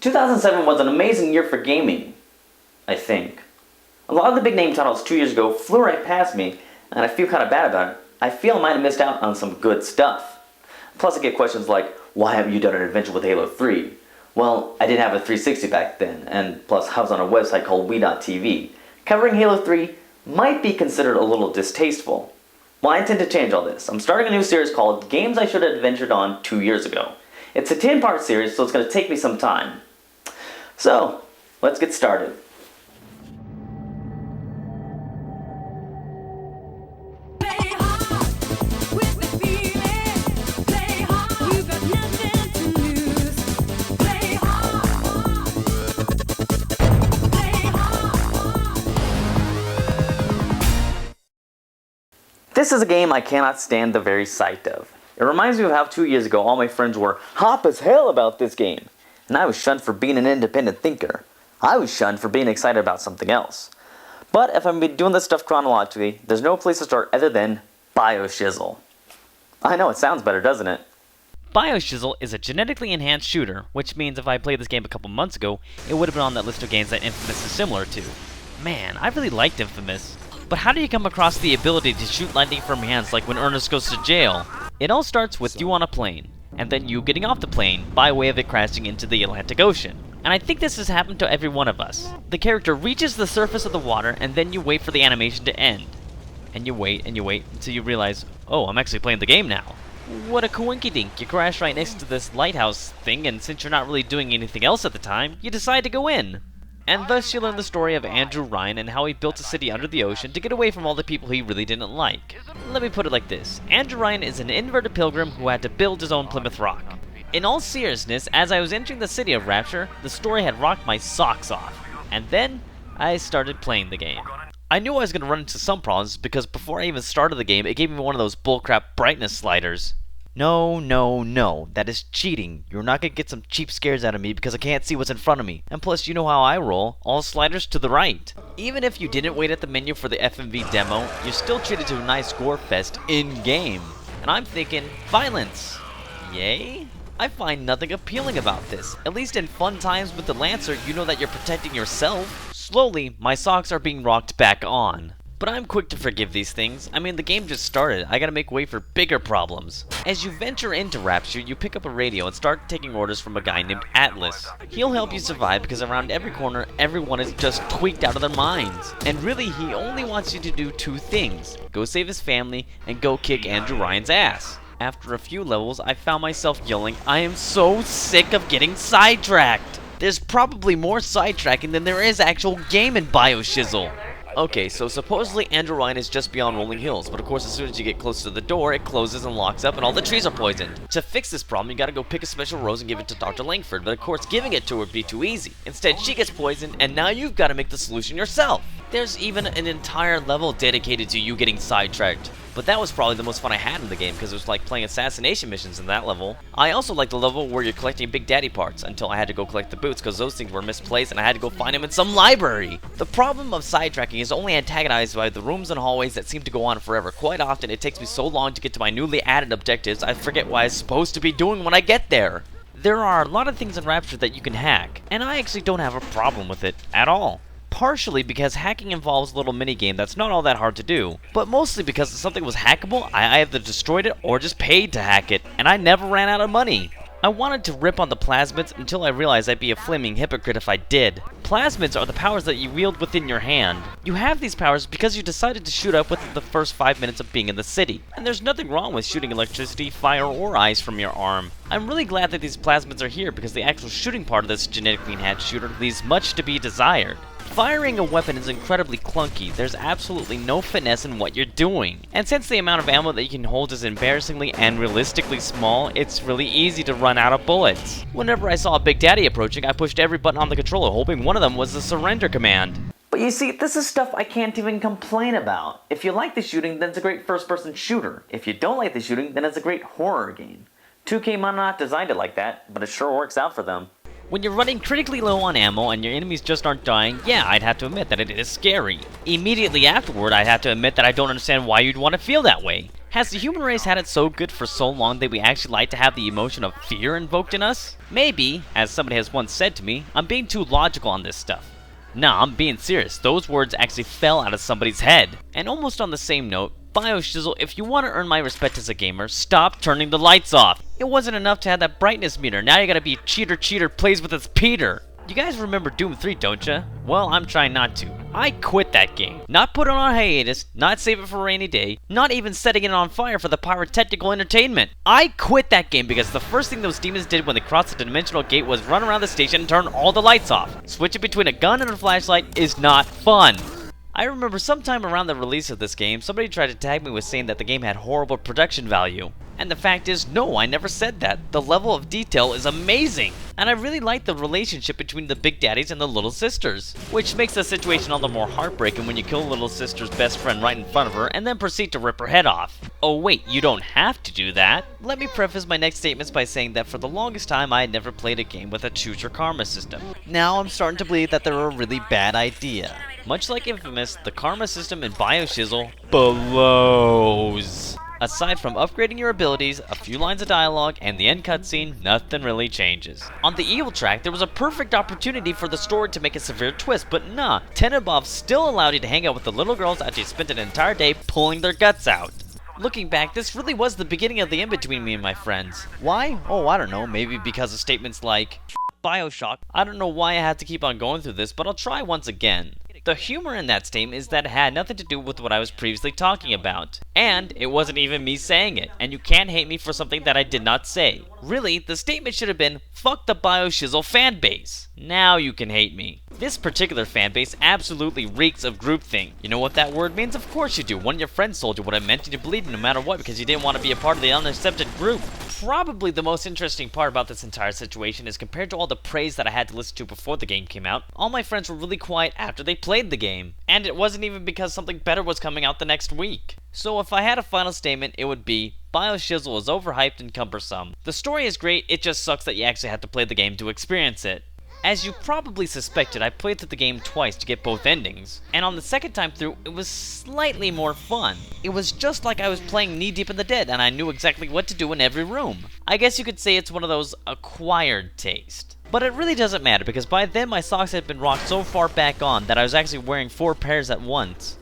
2007 was an amazing year for gaming, I think. A lot of the big name titles 2 years ago flew right past me, and I feel kind of bad about it. I feel I might have missed out on some good stuff. Plus I get questions like, why haven't you done an adventure with Halo 3? Well, I didn't have a 360 back then, and plus I was on a website called Wii.tv. Covering Halo 3 might be considered a little distasteful. Well, I intend to change all this. I'm starting a new series called Games I Should Have Adventured On 2 years ago. It's a 10-part series, so it's going to take me some time. So, let's get started. This is a game I cannot stand the very sight of. It reminds me of how 2 years ago all my friends were hop as hell about this game, and I was shunned for being an independent thinker. I was shunned for being excited about something else. But if I'm doing this stuff chronologically, there's no place to start other than BioShizzle. I know, it sounds better, doesn't it? BioShizzle is a genetically enhanced shooter, which means if I played this game a couple months ago, it would have been on that list of games that Infamous is similar to. Man, I really liked Infamous. But how do you come across the ability to shoot lightning from your hands like when Ernest goes to jail? It all starts with you on a plane, and then you getting off the plane by way of it crashing into the Atlantic Ocean. And I think this has happened to every one of us. The character reaches the surface of the water, and then you wait for the animation to end. And you wait until you realize, oh, I'm actually playing the game now. What a coinkydink, you crash right next to this lighthouse thing, and since you're not really doing anything else at the time, you decide to go in. And thus you learn the story of Andrew Ryan and how he built a city under the ocean to get away from all the people he really didn't like. Let me put it like this. Andrew Ryan is an inverted pilgrim who had to build his own Plymouth Rock. In all seriousness, as I was entering the city of Rapture, the story had rocked my socks off. And then, I started playing the game. I knew I was going to run into some problems because before I even started the game, it gave me one of those bullcrap brightness sliders. No, that is cheating. You're not gonna get some cheap scares out of me because I can't see what's in front of me. And plus, you know how I roll, all sliders to the right. Even if you didn't wait at the menu for the FMV demo, you're still treated to a nice gore fest in-game. And I'm thinking, violence. Yay? I find nothing appealing about this. At least in fun times with the Lancer, you know that you're protecting yourself. Slowly, my socks are being rocked back on. But I'm quick to forgive these things. I mean, the game just started. I gotta make way for bigger problems. As you venture into Rapture, you pick up a radio and start taking orders from a guy named Atlas. He'll help you survive because around every corner, everyone is just tweaked out of their minds. And really, he only wants you to do two things. Go save his family, and go kick Andrew Ryan's ass. After a few levels, I found myself yelling, I am so sick of getting sidetracked! There's probably more sidetracking than there is actual game in BioShizzle. Okay, so supposedly Andrew Ryan is just beyond Rolling Hills, but of course as soon as you get close to the door, it closes and locks up and all the trees are poisoned. To fix this problem, you gotta go pick a special rose and give it to Dr. Langford, but of course giving it to her would be too easy. Instead, she gets poisoned, and now you've gotta make the solution yourself. There's even an entire level dedicated to you getting sidetracked. But that was probably the most fun I had in the game because it was like playing assassination missions in that level. I also liked the level where you're collecting Big Daddy parts until I had to go collect the boots because those things were misplaced and I had to go find them in some library. The problem of sidetracking is only antagonized by the rooms and hallways that seem to go on forever. Quite often it takes me so long to get to my newly added objectives I forget what I'm supposed to be doing when I get there. There are a lot of things in Rapture that you can hack, and I actually don't have a problem with it at all. Partially because hacking involves a little minigame that's not all that hard to do, but mostly because if something was hackable, I either destroyed it or just paid to hack it, and I never ran out of money. I wanted to rip on the plasmids until I realized I'd be a flaming hypocrite if I did. Plasmids are the powers that you wield within your hand. You have these powers because you decided to shoot up within the first 5 minutes of being in the city, and there's nothing wrong with shooting electricity, fire, or ice from your arm. I'm really glad that these plasmids are here because the actual shooting part of this genetically enhanced shooter leaves much to be desired. Firing a weapon is incredibly clunky. There's absolutely no finesse in what you're doing. And since the amount of ammo that you can hold is embarrassingly and realistically small, it's really easy to run out of bullets. Whenever I saw a Big Daddy approaching, I pushed every button on the controller, hoping one of them was the surrender command. But you see, this is stuff I can't even complain about. If you like the shooting, then it's a great first-person shooter. If you don't like the shooting, then it's a great horror game. 2K might not have designed it like that, but it sure works out for them. When you're running critically low on ammo and your enemies just aren't dying, yeah, I'd have to admit that it is scary. Immediately afterward, I'd have to admit that I don't understand why you'd want to feel that way. Has the human race had it so good for so long that we actually like to have the emotion of fear invoked in us? Maybe, as somebody has once said to me, I'm being too logical on this stuff. Nah, I'm being serious. Those words actually fell out of somebody's head. And almost on the same note, BioShizzle, if you want to earn my respect as a gamer, stop turning the lights off. It wasn't enough to have that brightness meter. Now you gotta be cheater plays with its Peter. You guys remember Doom 3, don't ya? Well, I'm trying not to. I quit that game. Not put it on hiatus, not save it for a rainy day, not even setting it on fire for the pyrotechnical entertainment. I quit that game because the first thing those demons did when they crossed the dimensional gate was run around the station and turn all the lights off. Switching between a gun and a flashlight is not fun. I remember sometime around the release of this game, somebody tried to tag me with saying that the game had horrible production value. And the fact is, no, I never said that. The level of detail is amazing. And I really like the relationship between the big daddies and the little sisters, which makes the situation all the more heartbreaking when you kill little sister's best friend right in front of her and then proceed to rip her head off. Oh wait, you don't have to do that. Let me preface my next statements by saying that for the longest time I had never played a game with a choose your karma system. Now I'm starting to believe that they're a really bad idea. Much like Infamous, the karma system in BioShizzle blows. Aside from upgrading your abilities, a few lines of dialogue, and the end cutscene, nothing really changes. On the evil track, there was a perfect opportunity for the story to make a severe twist, but nah, Tenenbaum still allowed you to hang out with the little girls after you spent an entire day pulling their guts out. Looking back, this really was the beginning of the end between me and my friends. Why? Oh, I don't know, maybe because of statements like BioShock. I don't know why I had to keep on going through this, but I'll try once again. The humor in that statement is that it had nothing to do with what I was previously talking about. And it wasn't even me saying it, and you can't hate me for something that I did not say. Really, the statement should have been, fuck the BioShizzle fanbase. Now you can hate me. This particular fanbase absolutely reeks of groupthink. You know what that word means? Of course you do. One of your friends told you what it meant and you believed no matter what because you didn't want to be a part of the unaccepted group. Probably the most interesting part about this entire situation is compared to all the praise that I had to listen to before the game came out, all my friends were really quiet after they played the game. And it wasn't even because something better was coming out the next week. So if I had a final statement, it would be, BioShizzle is overhyped and cumbersome. The story is great, it just sucks that you actually have to play the game to experience it. As you probably suspected, I played through the game twice to get both endings, and on the second time through, it was slightly more fun. It was just like I was playing knee-deep in the dead, and I knew exactly what to do in every room. I guess you could say it's one of those acquired taste. But it really doesn't matter, because by then my socks had been rocked so far back on that I was actually wearing 4 pairs at once.